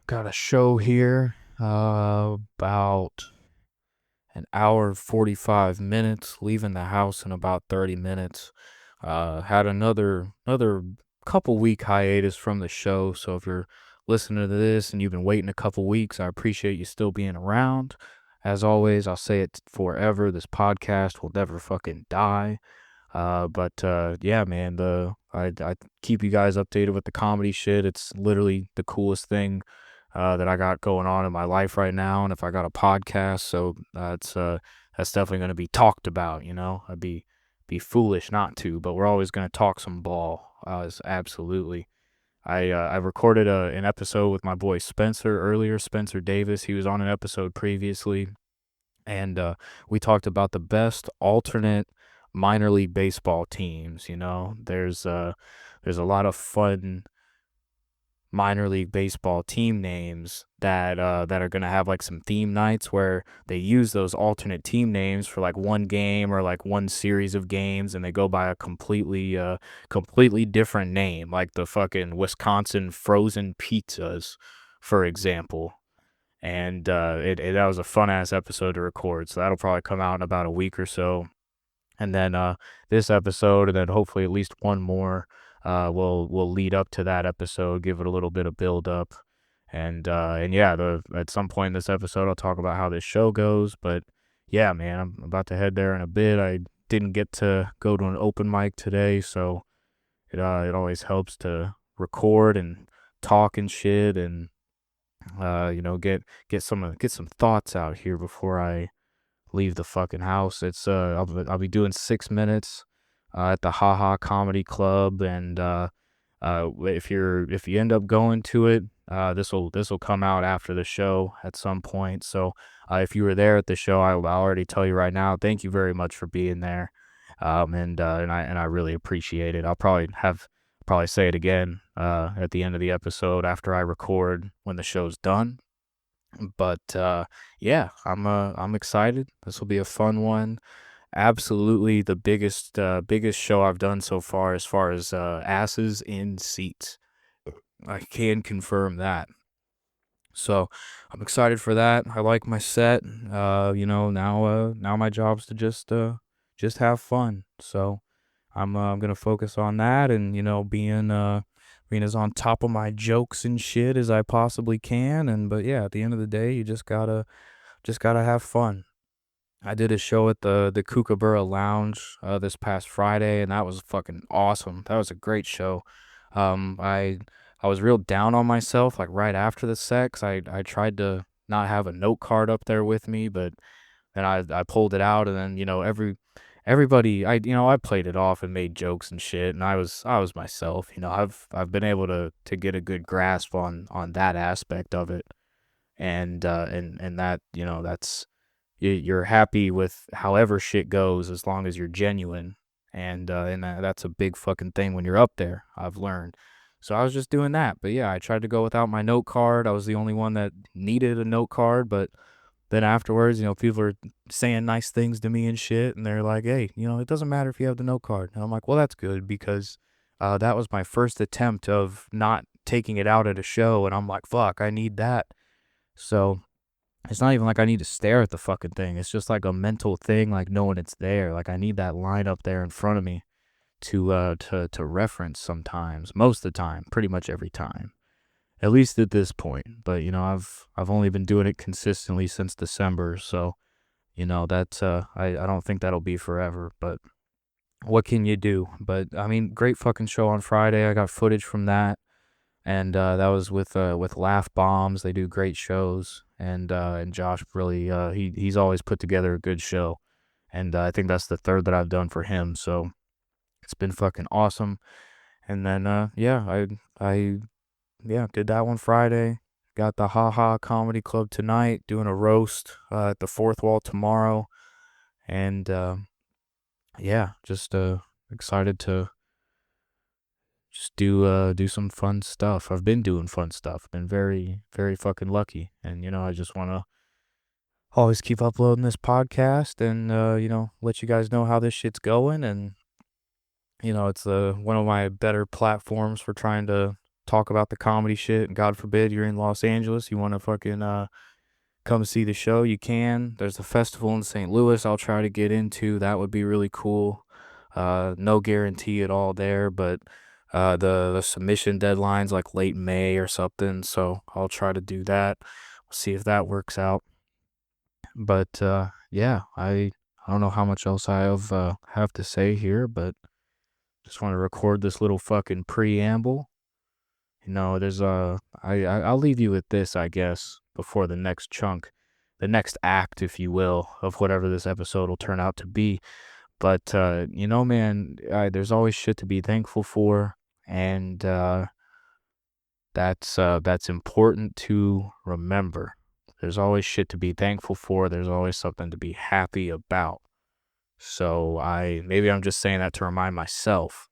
Got a show here, about an hour and 45 minutes, leaving the house in about 30 minutes. Had another couple week hiatus from the show, so if you're listening to this and you've been waiting a couple weeks, I appreciate you still being around. As always, I'll say it forever, this podcast will never fucking die. But yeah, man, I keep you guys updated with the comedy shit. It's literally the coolest thing that I got going on in my life right now. And if I got a podcast, so that's definitely going to be talked about. I'd be foolish not to, but we're always going to talk some ball. Absolutely. I recorded an episode with my boy Spencer earlier, Spencer Davis. He was on an episode previously, and we talked about the best alternate minor league baseball teams. There's a lot of fun minor league baseball team names that are gonna have like some theme nights where they use those alternate team names for like one game or like one series of games, and they go by a completely different name, like the fucking Wisconsin frozen pizzas, for example. And that was a fun ass episode to record, so that'll probably come out in about a week or so. And then this episode, and then hopefully at least one more, will lead up to that episode, give it a little bit of build up, and yeah, at some point in this episode, I'll talk about how this show goes. But yeah, man, I'm about to head there in a bit. I didn't get to go to an open mic today, so it always helps to record and talk and shit, and get some thoughts out here before I leave the fucking house. I'll be doing 6 minutes at the Haha Comedy Club, and if you end up going to it, this will come out after the show at some point. So if you were there at the show, I'll already tell you right now, thank you very much for being there, and I really appreciate it. I'll probably say it again at the end of the episode after I record when the show's done. But yeah, I'm excited. This will be a fun one. Absolutely the biggest show I've done so far as asses in seats. I can confirm that. So I'm excited for that. I like my set. Now my job's to just have fun. So I'm gonna focus on that, and being as on top of my jokes and shit as I possibly can. And but yeah, at the end of the day, you just gotta have fun. I did a show at the Kookaburra Lounge this past Friday, and that was fucking awesome. That was a great show. I was real down on myself like right after the set, 'cause I tried to not have a note card up there with me, but then I pulled it out, and then everybody, I played it off and made jokes and shit, and I was myself. I've been able to get a good grasp on that aspect of it, and that, that's, you're happy with however shit goes as long as you're genuine, and that's a big fucking thing when you're up there, I've learned. So I was just doing that, but yeah, I tried to go without my note card. I was the only one that needed a note card, but then afterwards, people are saying nice things to me and shit, and they're like, "Hey, it doesn't matter if you have the note card." And I'm like, "Well, that's good, because that was my first attempt of not taking it out at a show, and I'm like, fuck, I need that." So it's not even like I need to stare at the fucking thing. It's just like a mental thing, like knowing it's there. Like I need that line up there in front of me to reference sometimes, most of the time, pretty much every time. At least at this point. But I've only been doing it consistently since December, so that's I don't think that'll be forever, but what can you do? But I mean, great fucking show on Friday. I got footage from that, and that was with Laugh Bombs. They do great shows, and Josh really he's always put together a good show, and I think that's the third that I've done for him, so it's been fucking awesome. And then yeah, I yeah, did that one Friday. Got the Haha Comedy Club tonight, doing a roast at the Fourth Wall tomorrow, and yeah, just excited to just do some fun stuff. I've been doing fun stuff. Been very very fucking lucky, and I just want to always keep uploading this podcast, and let you guys know how this shit's going. And it's one of my better platforms for trying to talk about the comedy shit. And God forbid you're in Los Angeles, you want to fucking come see the show, you can. There's a festival in St. Louis I'll try to get into. That would be really cool. No guarantee at all there, but the submission deadline's like late May or something, so I'll try to do that. See if that works out. But yeah, I don't know how much else I have to say here, but just want to record this little fucking preamble. You know, there's I'll leave you with this, I guess, before the next chunk, the next act, if you will, of whatever this episode will turn out to be. But you know, man, there's always shit to be thankful for, and that's important to remember. There's always shit to be thankful for. There's always something to be happy about. So maybe I'm just saying that to remind myself,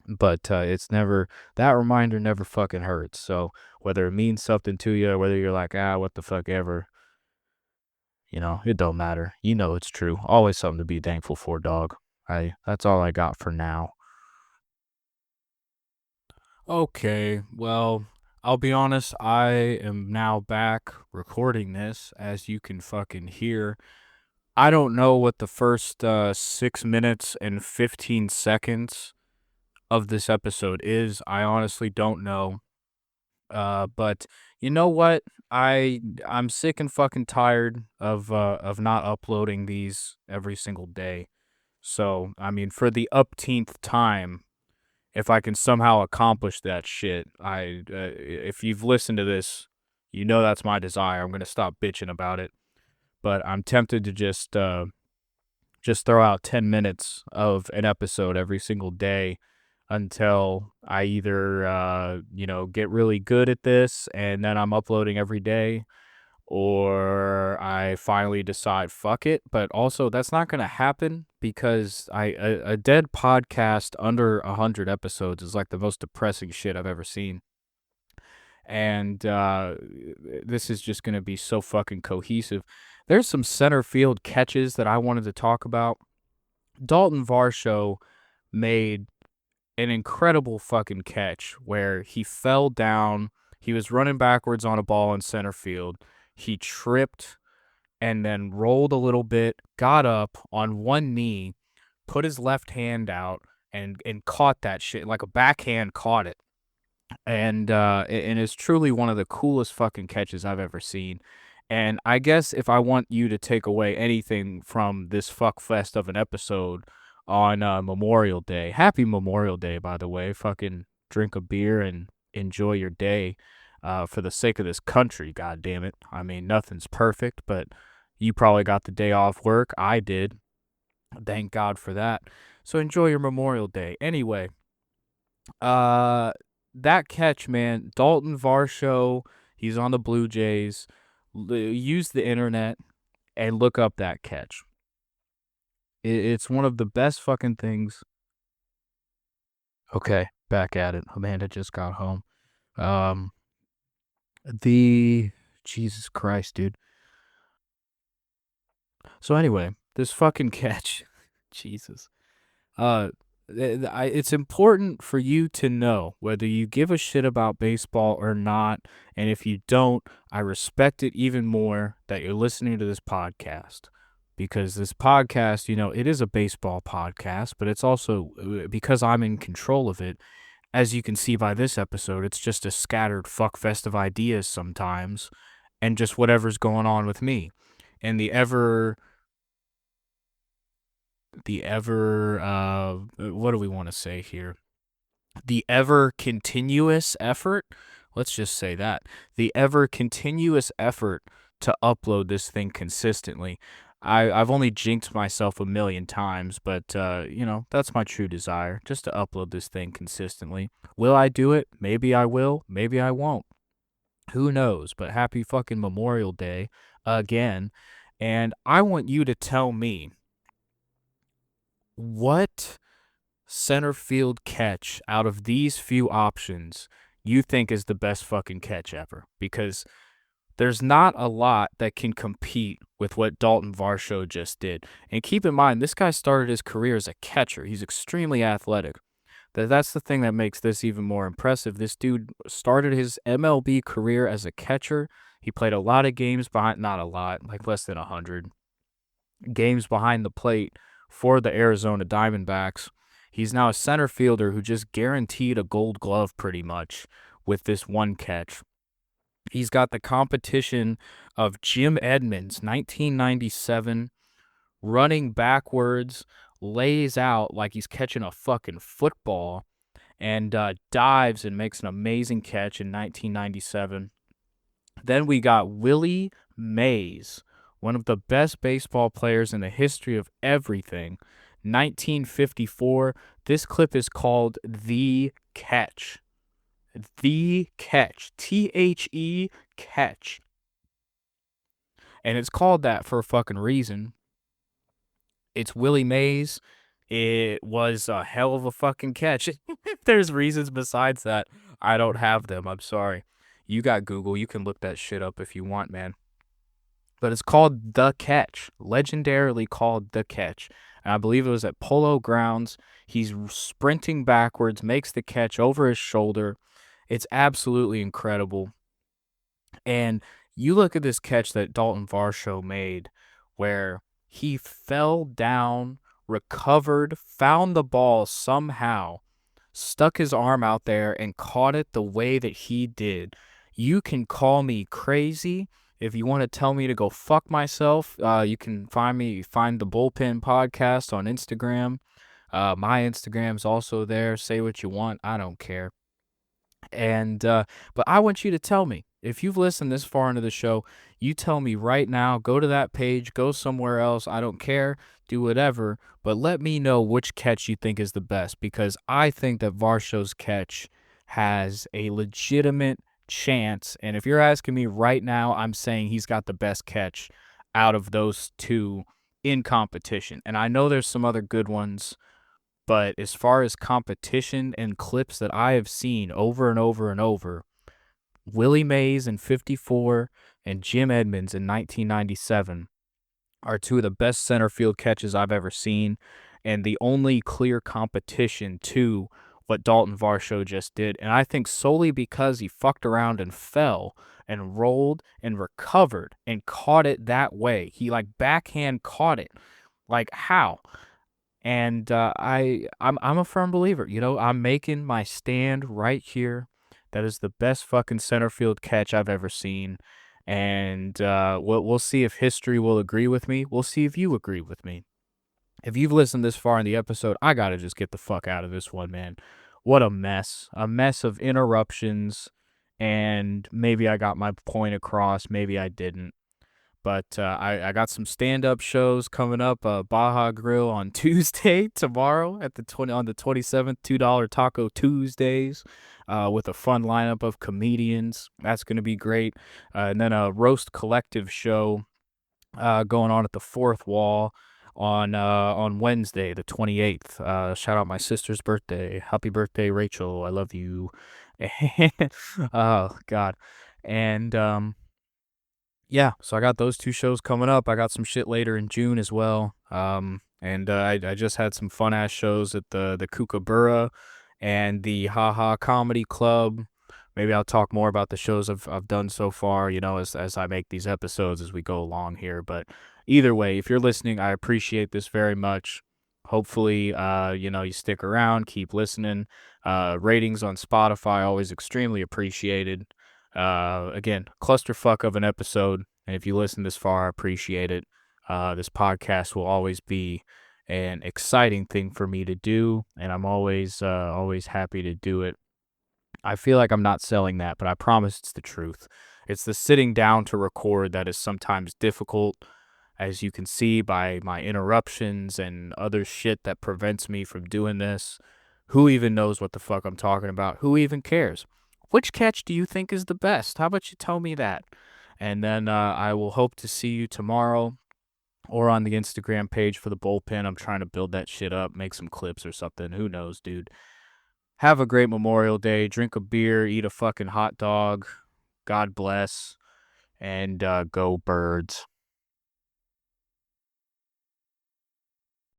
but it's never, that reminder never fucking hurts. So whether it means something to you, or whether you're like, what the fuck ever, you know, it don't matter. You know it's true. Always something to be thankful for, dog. That's all I got for now. Okay, well, I'll be honest, I am now back recording this, as you can fucking hear. I don't know what the first 6 minutes and 15 seconds of this episode is. I honestly don't know. But you know what? I'm sick and fucking tired of not uploading these every single day. So, I mean, for the upteenth time, if I can somehow accomplish that shit, if you've listened to this, you know that's my desire. I'm gonna stop bitching about it. But I'm tempted to just throw out 10 minutes of an episode every single day until I either, get really good at this and then I'm uploading every day, or I finally decide, fuck it. But also, that's not going to happen because a dead podcast under 100 episodes is like the most depressing shit I've ever seen. And this is just going to be so fucking cohesive. There's some center field catches that I wanted to talk about. Daulton Varsho made an incredible fucking catch where he fell down. He was running backwards on a ball in center field. He tripped and then rolled a little bit, got up on one knee, put his left hand out, and caught that shit. Like a backhand caught it. And it's truly one of the coolest fucking catches I've ever seen. And I guess if I want you to take away anything from this fuck fest of an episode on Memorial Day, happy Memorial Day, by the way. Fucking drink a beer and enjoy your day for the sake of this country, god damn it. I mean, nothing's perfect, but you probably got the day off work. I did. Thank God for that. So enjoy your Memorial Day. Anyway, that catch, man, Daulton Varsho, he's on the Blue Jays. Use the internet and look up that catch. It's one of the best fucking things. Okay, back at it. Amanda just got home. Jesus Christ, dude. So anyway, this fucking catch, Jesus. It's important for you to know whether you give a shit about baseball or not, and if you don't, I respect it even more that you're listening to this podcast, because this podcast, it is a baseball podcast, but it's also, because I'm in control of it, as you can see by this episode, it's just a scattered fuckfest of ideas sometimes, and just whatever's going on with me, and the ever what do we want to say here? The ever continuous effort, let's just say that, the ever continuous effort to upload this thing consistently. I've only jinxed myself a million times, but, that's my true desire, just to upload this thing consistently. Will I do it? Maybe I will. Maybe I won't. Who knows? But happy fucking Memorial Day again. And I want you to tell me, what center field catch out of these few options you think is the best fucking catch ever? Because there's not a lot that can compete with what Daulton Varsho just did. And keep in mind, this guy started his career as a catcher. He's extremely athletic. That's the thing that makes this even more impressive. This dude started his MLB career as a catcher. He played a lot of games behind, not a lot, like less than 100 games behind the plate for the Arizona Diamondbacks. He's now a center fielder who just guaranteed a gold glove pretty much with this one catch. He's got the competition of Jim Edmonds, 1997, running backwards, lays out like he's catching a fucking football, and dives and makes an amazing catch in 1997. Then we got Willie Mays, one of the best baseball players in the history of everything. 1954. This clip is called The Catch. The Catch. THE Catch. And it's called that for a fucking reason. It's Willie Mays. It was a hell of a fucking catch. If there's reasons besides that, I don't have them. I'm sorry. You got Google. You can look that shit up if you want, man. But it's called The Catch. Legendarily called The Catch. And I believe it was at Polo Grounds. He's sprinting backwards, makes the catch over his shoulder. It's absolutely incredible. And you look at this catch that Daulton Varsho made where he fell down, recovered, found the ball somehow, stuck his arm out there, and caught it the way that he did. You can call me crazy. If you want to tell me to go fuck myself, you can find the Bullpen podcast on Instagram. My Instagram's also there. Say what you want. I don't care. And but I want you to tell me, if you've listened this far into the show, you tell me right now, go to that page, go somewhere else, I don't care, do whatever, but let me know which catch you think is the best, because I think that Varsho's catch has a legitimate chance. And if you're asking me right now, I'm saying he's got the best catch out of those two in competition. And I know there's some other good ones, but as far as competition and clips that I have seen over and over and over, Willie Mays in 54 and Jim Edmonds in 1997 are two of the best center field catches I've ever seen, and the only clear competition to what Daulton Varsho just did. And I think solely because he fucked around and fell and rolled and recovered and caught it that way. He like backhand caught it. Like how? And I'm a firm believer. You know, I'm making my stand right here. That is the best fucking center field catch I've ever seen. And we'll see if history will agree with me. We'll see if you agree with me. If you've listened this far in the episode, I gotta just get the fuck out of this one, man. What a mess. A mess of interruptions. And maybe I got my point across. Maybe I didn't. But I got some stand-up shows coming up. Baja Grill on Tuesday tomorrow at on the 27th. $2 Taco Tuesdays with a fun lineup of comedians. That's going to be great. And then a roast collective show going on at the Fourth Wall on Wednesday, the 28th. Shout out my sister's birthday. Happy birthday, Rachel. I love you. Oh God. And yeah, so I got those two shows coming up. I got some shit later in June as well. And I just had some fun ass shows at the Kookaburra and the Haha Comedy Club. Maybe I'll talk more about the shows I've done so far, you know, as I make these episodes as we go along here. But either way, if you're listening, I appreciate this very much. Hopefully, you know, you stick around, keep listening. Ratings on Spotify, always extremely appreciated. Again, clusterfuck of an episode. And if you listen this far, I appreciate it. This podcast will always be an exciting thing for me to do, and I'm always happy to do it. I feel like I'm not selling that, but I promise it's the truth. It's the sitting down to record that is sometimes difficult, as you can see by my interruptions and other shit that prevents me from doing this. Who even knows what the fuck I'm talking about? Who even cares? Which catch do you think is the best? How about you tell me that? And then I will hope to see you tomorrow or on the Instagram page for the Bullpen. I'm trying to build that shit up, make some clips or something. Who knows, dude? Have a great Memorial Day. Drink a beer, eat a fucking hot dog. God bless. And go Birds.